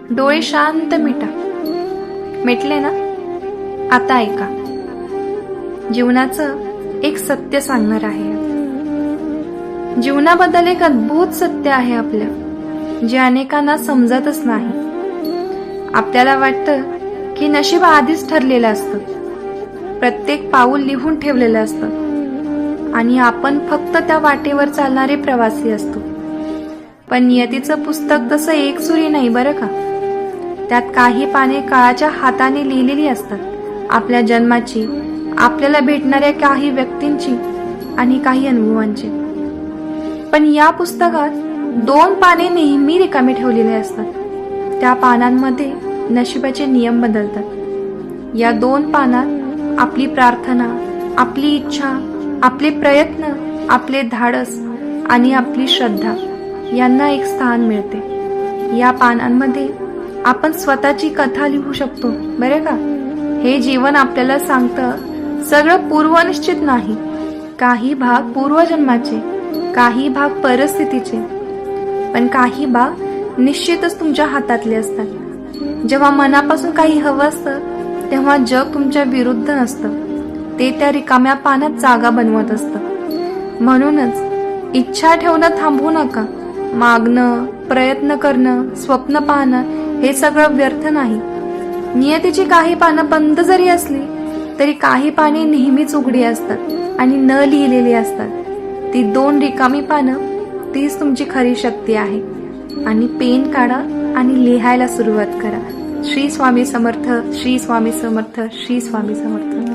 डोळे शांत मिटा. मिटले ना? आता ऐका. जीवनाचं एक सत्य सांगणार आहे. जीवनाबद्दल एक अद्भुत सत्य आहे आपलं, जे अनेकांना समजतच नाही. आपल्याला वाटतं की नशीब आधीच ठरलेलं असतं, प्रत्येक पाऊल लिहून ठेवलेलं असतं आणि आपण फक्त त्या वाटेवर चालणारे प्रवासी असतो. पण नियतीचं पुस्तक तसं एकसुरी नाही बरं का. त्यात काही पाने काळाच्या हाताने लिहिलेली असतात, आपल्या जन्माची, आपल्याला भेटणाऱ्या काही व्यक्तींची आणि काही अनुभवांची. पण या पुस्तकात 2 पाने नेहमी रिकामी ठेवलेले असतात. त्या पानांमध्ये नशिबाचे नियम बदलतात. या 2 पानात आपली प्रार्थना, आपली इच्छा, आपले प्रयत्न, आपले धाडस आणि आपली श्रद्धा यांना एक स्थान मिळते. या पानांमध्ये आपण स्वतःची कथा लिहू शकतो बरे का. हे जीवन आपल्याला सांगतं सगळं पूर्वनिश्चित नाही. काही भाग पूर्वजन्माचे, काही भाग परिस्थितीचे, पण काही भाग निश्चितच तुमच्या हातातले असतात. जेव्हा मनापासून काही हवं असतं तेव्हा जग तुमच्या विरुद्ध नसतं, ते त्या रिकाम्या पानात जागा बनवत असतं. म्हणूनच इच्छा ठेवणं थांबवू नका. मागणं, प्रयत्न करणं, स्वप्न पाहणं हे सगळं व्यर्थ नाही. नियतीची काही पानं बंद जरी असली तरी काही पाने नेहमीच उघडी असतात आणि न लिहिलेली असतात. ती 2 रिकामी पानं, तीच तुमची खरी शक्ती आहे. आणि पेन काढा आणि लिहायला सुरुवात करा. श्री स्वामी समर्थ, श्री स्वामी समर्थ, श्री स्वामी समर्थ.